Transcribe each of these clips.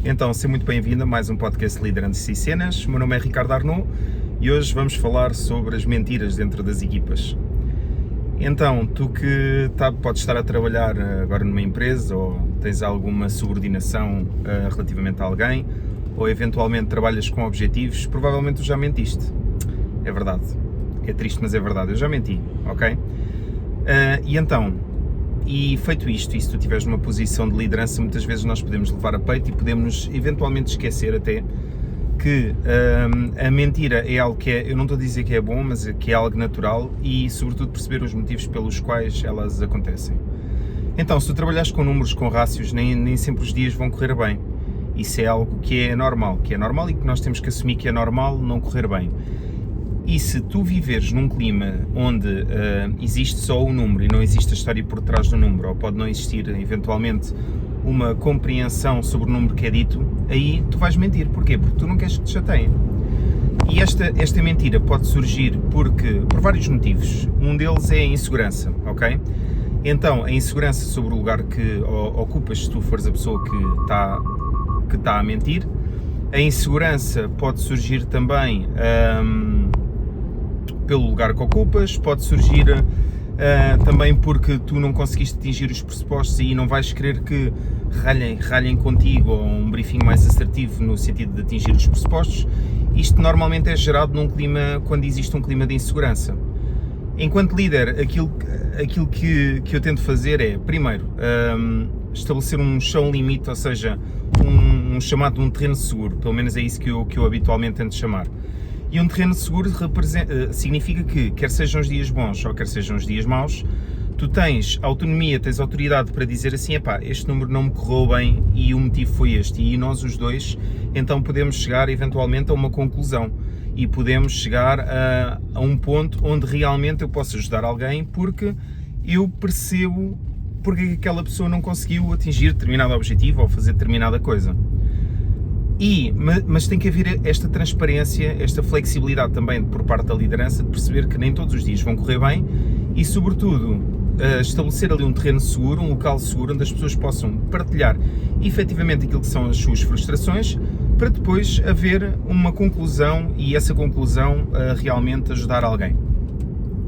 Então, seja muito bem-vindo a mais um podcast Liderança e Cenas. O meu nome é Ricardo Arnaud e hoje vamos falar sobre as mentiras dentro das equipas. Então, tu que podes estar a trabalhar agora numa empresa ou tens alguma subordinação relativamente a alguém ou eventualmente trabalhas com objetivos, provavelmente tu já mentiste. É verdade. É triste, mas é verdade. Eu já menti, ok? E feito isto, e se tu estiveres numa posição de liderança, muitas vezes nós podemos levar a peito e podemos eventualmente esquecer até que a mentira é algo que eu não estou a dizer que é bom, mas que é algo natural e sobretudo perceber os motivos pelos quais elas acontecem. Então, se tu trabalhares com números, com rácios, nem sempre os dias vão correr bem. Isso é algo que é normal e que nós temos que assumir que é normal não correr bem. E se tu viveres num clima onde existe só o número e não existe a história por trás do número, ou pode não existir eventualmente uma compreensão sobre o número que é dito, aí tu vais mentir. Porquê? Porque tu não queres que te chateiem. E esta mentira pode surgir por vários motivos. Um deles é a insegurança, ok? Então, a insegurança sobre o lugar que ocupas se tu fores a pessoa que está a mentir. A insegurança pode surgir também pelo lugar que ocupas, pode surgir também porque tu não conseguiste atingir os pressupostos e não vais querer que ralhem contigo, ou um briefing mais assertivo no sentido de atingir os pressupostos. Isto normalmente é gerado quando existe um clima de insegurança. Enquanto líder, aquilo que eu tento fazer é, primeiro, estabelecer um chão limite, ou seja, um chamado de um terreno seguro, pelo menos é isso que eu habitualmente tento chamar. E um terreno seguro significa que, quer sejam os dias bons ou quer sejam os dias maus, tu tens autonomia, tens autoridade para dizer assim, este número não me correu bem e o motivo foi este. E nós os dois, então podemos chegar eventualmente a uma conclusão e podemos chegar a um ponto onde realmente eu posso ajudar alguém porque eu percebo porque aquela pessoa não conseguiu atingir determinado objetivo ou fazer determinada coisa. Mas tem que haver esta transparência, esta flexibilidade também por parte da liderança, de perceber que nem todos os dias vão correr bem e, sobretudo, estabelecer ali um terreno seguro, um local seguro, onde as pessoas possam partilhar efetivamente aquilo que são as suas frustrações, para depois haver uma conclusão e essa conclusão realmente ajudar alguém.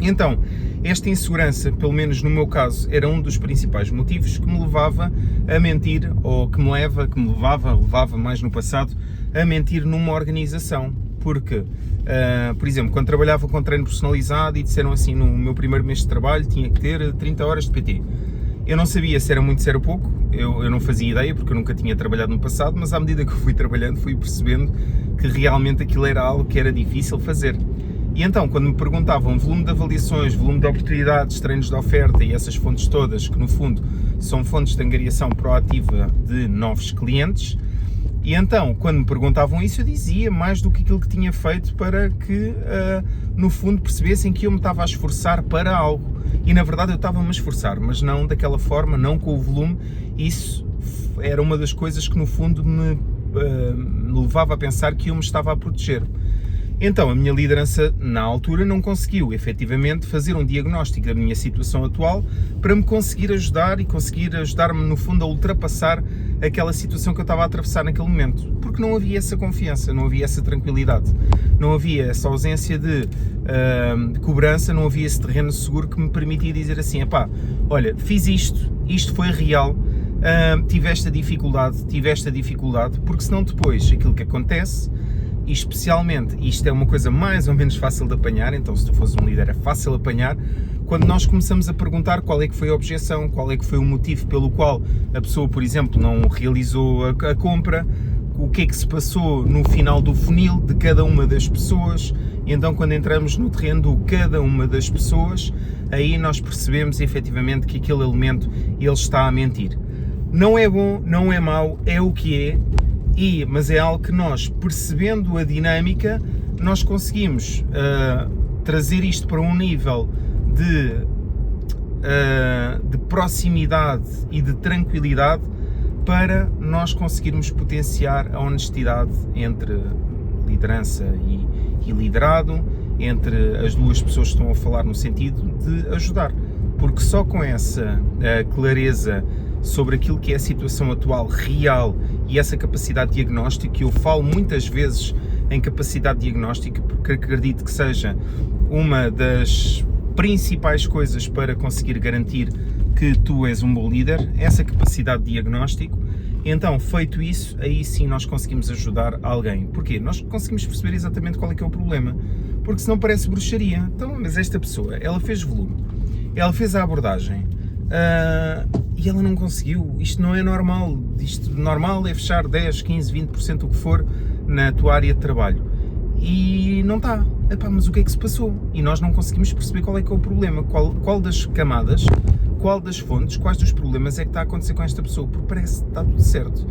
Então, esta insegurança, pelo menos no meu caso, era um dos principais motivos que me levava a mentir, ou que me levava mais no passado, a mentir numa organização. Porque, por exemplo, quando trabalhava com treino personalizado e disseram assim, no meu primeiro mês de trabalho tinha que ter 30 horas de PT. Eu não sabia se era muito, se era pouco, eu não fazia ideia, porque eu nunca tinha trabalhado no passado, mas à medida que eu fui trabalhando, fui percebendo que realmente aquilo era algo que era difícil fazer. E então, quando me perguntavam volume de avaliações, volume de oportunidades, treinos de oferta e essas fontes todas, que no fundo são fontes de angariação proativa de novos clientes, e então, quando me perguntavam isso, eu dizia mais do que aquilo que tinha feito para que, no fundo, percebessem que eu me estava a esforçar para algo. E, na verdade, eu estava-me a esforçar, mas não daquela forma, não com o volume. Isso era uma das coisas que, no fundo, me levava a pensar que eu me estava a proteger. Então, a minha liderança, na altura, não conseguiu, efetivamente, fazer um diagnóstico da minha situação atual para me conseguir ajudar e conseguir ajudar-me, no fundo, a ultrapassar aquela situação que eu estava a atravessar naquele momento. Porque não havia essa confiança, não havia essa tranquilidade, não havia essa ausência de cobrança, não havia esse terreno seguro que me permitia dizer assim, olha, fiz isto foi real, tive esta dificuldade, porque senão depois aquilo que acontece, e especialmente, isto é uma coisa mais ou menos fácil de apanhar, então se tu fores um líder é fácil apanhar, quando nós começamos a perguntar qual é que foi a objeção, qual é que foi o motivo pelo qual a pessoa, por exemplo, não realizou a compra, o que é que se passou no final do funil de cada uma das pessoas, e então quando entramos no terreno do cada uma das pessoas, aí nós percebemos efetivamente que aquele elemento ele está a mentir. Não é bom, não é mau, é o que é, mas é algo que nós, percebendo a dinâmica, nós conseguimos trazer isto para um nível de proximidade e de tranquilidade para nós conseguirmos potenciar a honestidade entre liderança e liderado, entre as duas pessoas que estão a falar no sentido de ajudar. Porque só com essa clareza sobre aquilo que é a situação atual real e essa capacidade de diagnóstico, que eu falo muitas vezes em capacidade diagnóstica, porque acredito que seja uma das principais coisas para conseguir garantir que tu és um bom líder, essa capacidade de diagnóstico. Então, feito isso, aí sim nós conseguimos ajudar alguém. Porquê? Nós conseguimos perceber exatamente qual é que é o problema, porque senão parece bruxaria. Então, mas esta pessoa, ela fez volume, ela fez a abordagem, e ela não conseguiu. Isto não é normal. Isto normal é fechar 10, 15, 20% o que for na tua área de trabalho. E não está. Epá, mas o que é que se passou? E nós não conseguimos perceber qual é que é o problema, qual das camadas, qual das fontes, quais dos problemas é que está a acontecer com esta pessoa, porque parece que está tudo certo.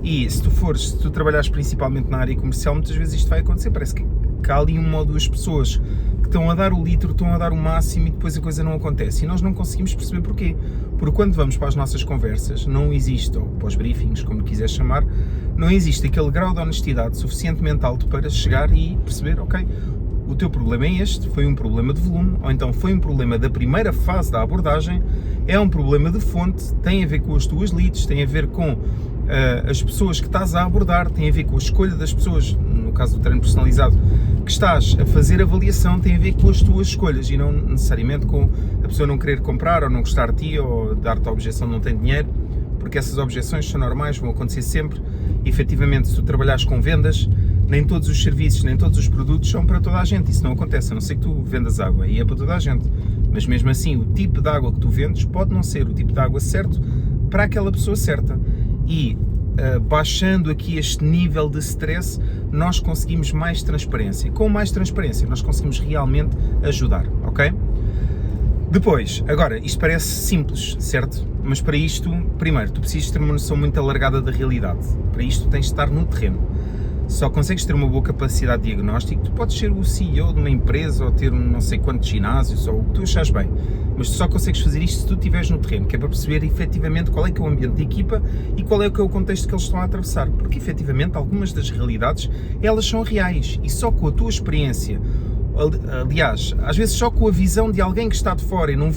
E se tu trabalhares principalmente na área comercial, muitas vezes isto vai acontecer. Parece que há ali uma ou duas pessoas que estão a dar o litro, estão a dar o máximo e depois a coisa não acontece. E nós não conseguimos perceber porquê. Porque quando vamos para as nossas conversas, não existe, ou para os briefings, como quiseres chamar, não existe aquele grau de honestidade suficientemente alto para chegar e perceber, ok, o teu problema é este, foi um problema de volume, ou então foi um problema da primeira fase da abordagem, é um problema de fonte, tem a ver com as tuas leads, tem a ver com as pessoas que estás a abordar, tem a ver com a escolha das pessoas, no caso do treino personalizado, que estás a fazer avaliação, tem a ver com as tuas escolhas e não necessariamente com a pessoa não querer comprar ou não gostar de ti ou dar-te a objeção não tem dinheiro, porque essas objeções são normais, vão acontecer sempre. E, efetivamente, se tu trabalhares com vendas, nem todos os serviços, nem todos os produtos são para toda a gente. Isso não acontece, a não ser que tu vendas água e é para toda a gente. Mas mesmo assim, o tipo de água que tu vendes pode não ser o tipo de água certo para aquela pessoa certa. E baixando aqui este nível de stress, nós conseguimos mais transparência. Com mais transparência, nós conseguimos realmente ajudar, ok? Depois, agora, isto parece simples, certo? Mas para isto, primeiro, tu precisas ter uma noção muito alargada da realidade. Para isto tens de estar no terreno. Só consegues ter uma boa capacidade de diagnóstico, tu podes ser o CEO de uma empresa ou ter um não sei quantos ginásios ou o que tu achares bem, mas tu só consegues fazer isto se tu estiveres no terreno, que é para perceber efetivamente qual é que é o ambiente da equipa e qual é que é o contexto que eles estão a atravessar, porque efetivamente algumas das realidades, elas são reais e só com a tua experiência, aliás, às vezes só com a visão de alguém que está de fora e não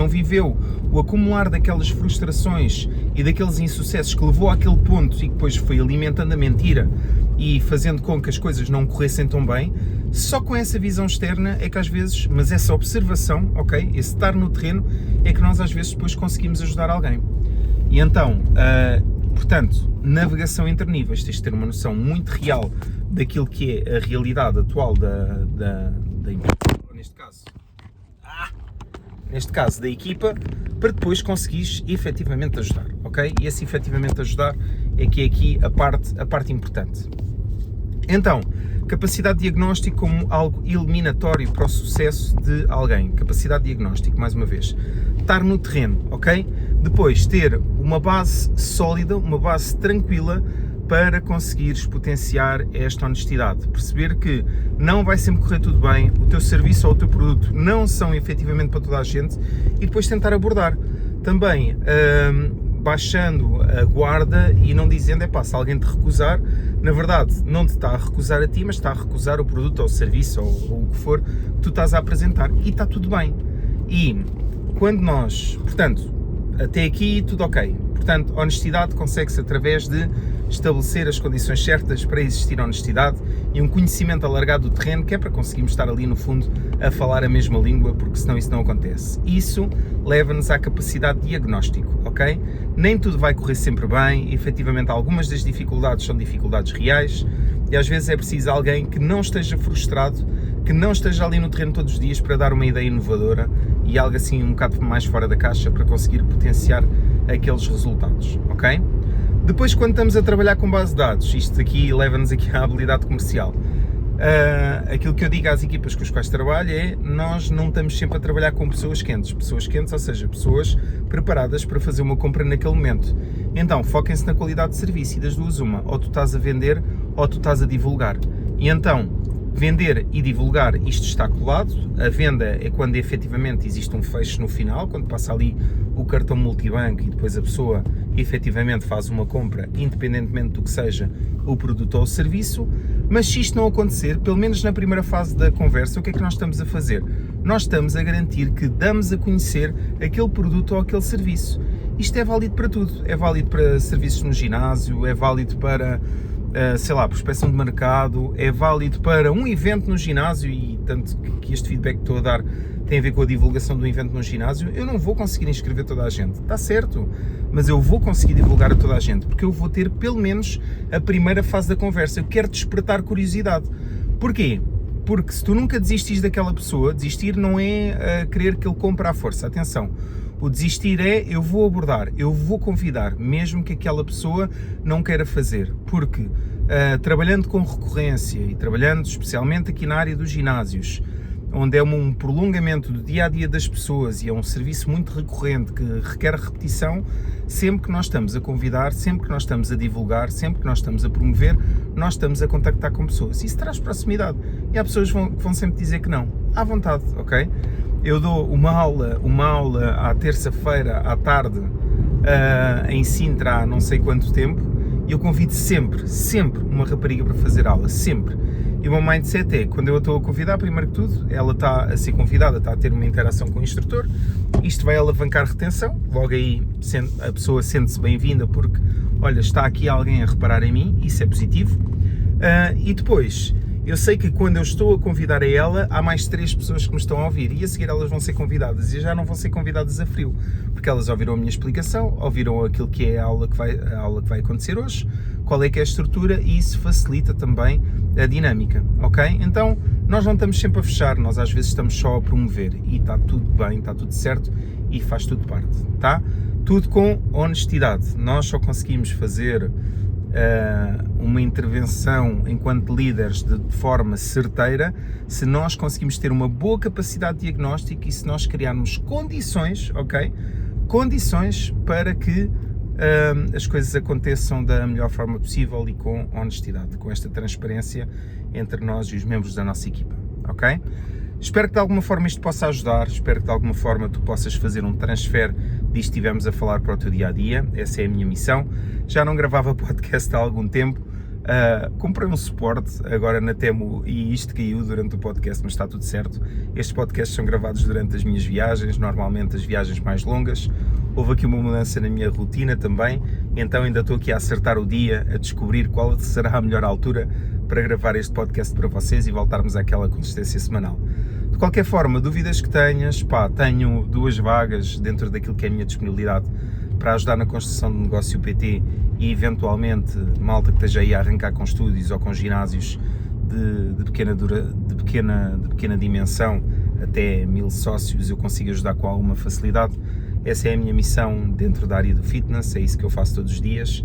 viveu o acumular daquelas frustrações e daqueles insucessos que levou àquele ponto e que depois foi alimentando a mentira e fazendo com que as coisas não corressem tão bem, só com essa visão externa é que às vezes, mas essa observação, ok, esse estar no terreno, é que nós às vezes depois conseguimos ajudar alguém. E então, portanto, navegação entre níveis, tens de ter uma noção muito real daquilo que é a realidade atual da empresa, neste caso da equipa, para depois conseguires efetivamente ajudar, ok? E esse efetivamente ajudar é que é aqui a parte importante. Então, capacidade de diagnóstico como algo eliminatório para o sucesso de alguém. Capacidade de diagnóstico, mais uma vez. Estar no terreno, ok? Depois, ter uma base sólida, uma base tranquila para conseguires potenciar esta honestidade. Perceber que não vai sempre correr tudo bem, o teu serviço ou o teu produto não são efetivamente para toda a gente e depois tentar abordar. Também, baixando a guarda e não dizendo, se alguém te recusar, na verdade não te está a recusar a ti, mas está a recusar o produto ou o serviço ou o que for que tu estás a apresentar e está tudo bem. E quando nós, portanto, até aqui tudo ok. Portanto, honestidade consegue-se através de estabelecer as condições certas para existir honestidade e um conhecimento alargado do terreno, que é para conseguirmos estar ali no fundo a falar a mesma língua, porque senão isso não acontece. Isso leva-nos à capacidade de diagnóstico, ok? Nem tudo vai correr sempre bem, efetivamente algumas das dificuldades são dificuldades reais e às vezes é preciso alguém que não esteja frustrado, que não esteja ali no terreno todos os dias para dar uma ideia inovadora e algo assim um bocado mais fora da caixa para conseguir potenciar aqueles resultados, ok? Depois, quando estamos a trabalhar com base de dados, isto aqui leva-nos aqui à habilidade comercial. Aquilo que eu digo às equipas com as quais trabalho é, nós não estamos sempre a trabalhar com pessoas quentes, ou seja, pessoas preparadas para fazer uma compra naquele momento. Então, foquem-se na qualidade de serviço e das duas uma, ou tu estás a vender ou tu estás a divulgar. E então, vender e divulgar, isto está colado. A venda é quando efetivamente existe um fecho no final, quando passa ali o cartão multibanco e depois a pessoa efetivamente faz uma compra, independentemente do que seja o produto ou o serviço. Mas se isto não acontecer, pelo menos na primeira fase da conversa, o que é que nós estamos a fazer? Nós estamos a garantir que damos a conhecer aquele produto ou aquele serviço. Isto é válido para tudo, é válido para serviços no ginásio, é válido para, sei lá, prospecção de mercado, é válido para um evento no ginásio, e tanto que este feedback que estou a dar tem a ver com a divulgação do evento no ginásio. Eu não vou conseguir inscrever toda a gente, está certo, mas eu vou conseguir divulgar a toda a gente, porque eu vou ter pelo menos a primeira fase da conversa. Eu quero despertar curiosidade. Porquê? Porque se tu nunca desistires daquela pessoa, desistir não é querer que ele compre à força, atenção. O desistir é, eu vou abordar, eu vou convidar, mesmo que aquela pessoa não queira fazer, porque trabalhando com recorrência e trabalhando especialmente aqui na área dos ginásios, onde é um prolongamento do dia-a-dia das pessoas e é um serviço muito recorrente que requer repetição, sempre que nós estamos a convidar, sempre que nós estamos a divulgar, sempre que nós estamos a promover, nós estamos a contactar com pessoas. Isso traz proximidade e há pessoas que vão sempre dizer que não, à vontade, ok? Eu dou uma aula à terça-feira à tarde em Sintra há não sei quanto tempo e eu convido sempre uma rapariga para fazer aula, sempre. E o meu mindset é, quando eu a estou a convidar, primeiro que tudo, ela está a ser convidada, está a ter uma interação com o instrutor, isto vai alavancar retenção, logo aí a pessoa sente-se bem-vinda porque, olha, está aqui alguém a reparar em mim, isso é positivo. E depois, eu sei que quando eu estou a convidar a ela, há mais 3 pessoas que me estão a ouvir e a seguir elas vão ser convidadas e já não vão ser convidadas a frio, porque elas ouviram a minha explicação, ouviram aquilo que é a aula que vai acontecer hoje, qual é que é a estrutura e isso facilita também a dinâmica, ok? Então, nós não estamos sempre a fechar, nós às vezes estamos só a promover e está tudo bem, está tudo certo e faz tudo parte, tá? Tudo com honestidade. Nós só conseguimos fazer uma intervenção enquanto líderes de forma certeira se nós conseguimos ter uma boa capacidade de diagnóstico e se nós criarmos condições, ok? Condições para que as coisas aconteçam da melhor forma possível e com honestidade, com esta transparência entre nós e os membros da nossa equipa, ok? Espero que de alguma forma isto possa ajudar, espero que de alguma forma tu possas fazer um transfer disto que estivemos a falar para o teu dia-a-dia, essa é a minha missão. Já não gravava podcast há algum tempo, comprei um suporte agora na Temu e isto caiu durante o podcast, mas está tudo certo. Estes podcasts são gravados durante as minhas viagens, normalmente as viagens mais longas. Houve aqui uma mudança na minha rotina também, então ainda estou aqui a acertar o dia, a descobrir qual será a melhor altura para gravar este podcast para vocês e voltarmos àquela consistência semanal. De qualquer forma, dúvidas que tenhas, tenho 2 vagas dentro daquilo que é a minha disponibilidade para ajudar na construção de negócio PT e eventualmente malta que esteja aí a arrancar com estúdios ou com ginásios de pequena dimensão até 1000 sócios, eu consigo ajudar com alguma facilidade. Essa é a minha missão dentro da área do fitness, é isso que eu faço todos os dias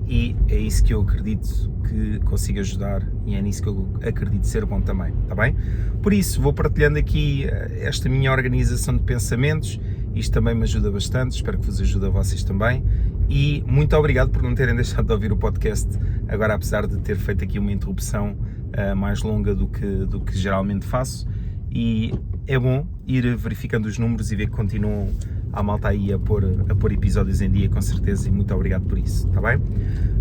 e é isso que eu acredito que consigo ajudar e é nisso que eu acredito ser bom também, está bem? Por isso, vou partilhando aqui esta minha organização de pensamentos, isto também me ajuda bastante, espero que vos ajude a vocês também e muito obrigado por não terem deixado de ouvir o podcast, agora apesar de ter feito aqui uma interrupção mais longa do que geralmente faço e é bom ir verificando os números e ver que continuam a malta aí a pôr episódios em dia, com certeza, e muito obrigado por isso, está bem?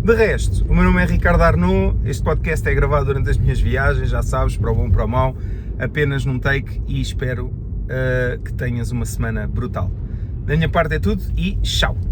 De resto, o meu nome é Ricardo Arnaud, este podcast é gravado durante as minhas viagens, já sabes, para o bom, para o mau, apenas num take e espero que tenhas uma semana brutal. Da minha parte é tudo e tchau!